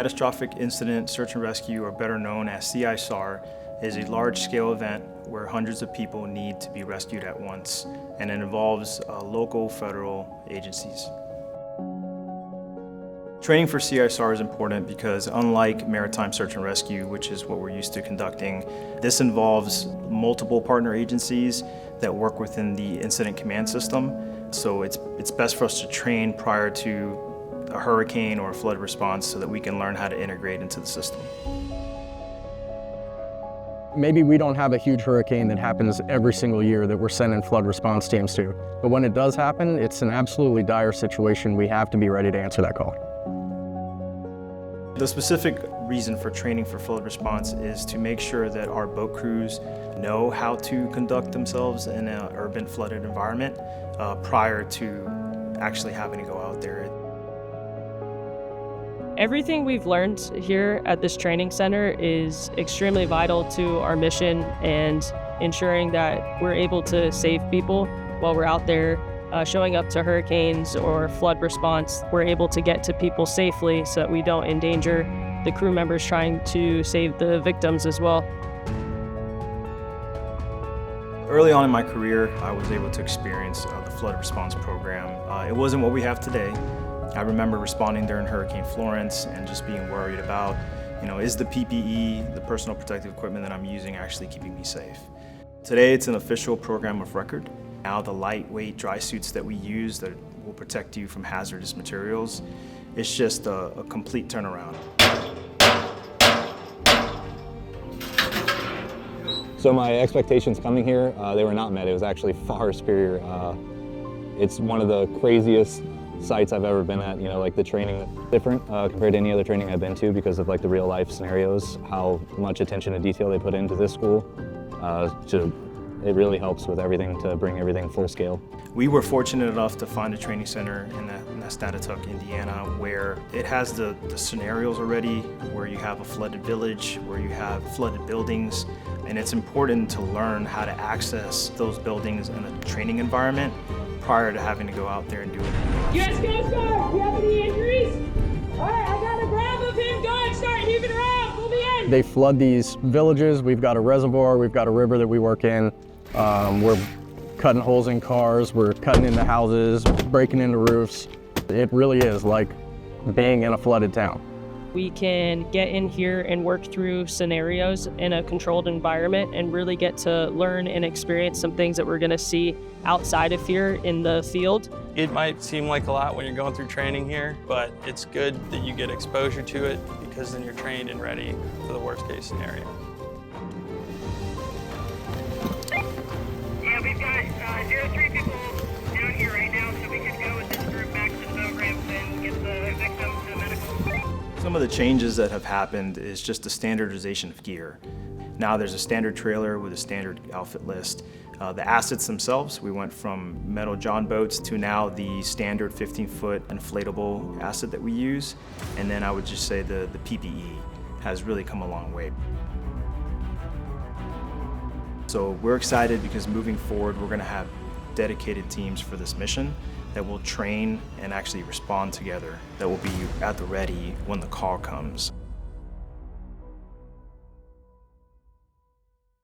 Catastrophic Incident Search and Rescue, or better known as CISAR, is a large-scale event where hundreds of people need to be rescued at once, and it involves local, federal agencies. Training for CISAR is important because unlike maritime search and rescue, which is what we're used to conducting, this involves multiple partner agencies that work within the incident command system. So it's best for us to train prior to a hurricane or a flood response so that we can learn how to integrate into the system. Maybe we don't have a huge hurricane that happens every single year that we're sending flood response teams to. But when it does happen, it's an absolutely dire situation. We have to be ready to answer that call. The specific reason for training for flood response is to make sure that our boat crews know how to conduct themselves in an urban flooded environment prior to actually having to go out there. Everything we've learned here at this training center is extremely vital to our mission and ensuring that we're able to save people while we're out there showing up to hurricanes or flood response. We're able to get to people safely so that we don't endanger the crew members trying to save the victims as well. Early on in my career, I was able to experience the flood response program. It wasn't what we have today. I remember responding during Hurricane Florence and just being worried about, is the PPE, the personal protective equipment that I'm using, actually keeping me safe? Today, it's an official program of record. Now the lightweight dry suits that we use that will protect you from hazardous materials, it's just a complete turnaround. So my expectations coming here, they were not met. It was actually far superior. It's one of the craziest sites I've ever been at. Like the training is different compared to any other training I've been to because of like the real life scenarios, how much attention to detail they put into this school. It really helps with everything to bring everything full scale. We were fortunate enough to find a training center in Catastrophic, Indiana, where it has the scenarios already, where you have a flooded village, where you have flooded buildings, and it's important to learn how to access those buildings in a training environment prior to having to go out there and do it. Yes, Coast Guard, do you have any injuries? All right, I got a grab of him. Go ahead, start heaving around. Pull me in. They flood these villages. We've got a reservoir, we've got a river that we work in. We're cutting holes in cars, we're cutting into houses, breaking into roofs. It really is like being in a flooded town. We can get in here and work through scenarios in a controlled environment and really get to learn and experience some things that we're going to see outside of here in the field. It might seem like a lot when you're going through training here, but it's good that you get exposure to it because then you're trained and ready for the worst case scenario. Yeah, we've got 03 people down here right now, so we could go with this group back to the boat ramps and get the victims to medical. Some of the changes that have happened is just the standardization of gear. Now there's a standard trailer with a standard outfit list. The assets themselves, we went from metal john boats to now the standard 15-foot inflatable asset that we use. And then I would just say the PPE has really come a long way. So we're excited because moving forward, we're going to have dedicated teams for this mission that will train and actually respond together, that will be at the ready when the call comes.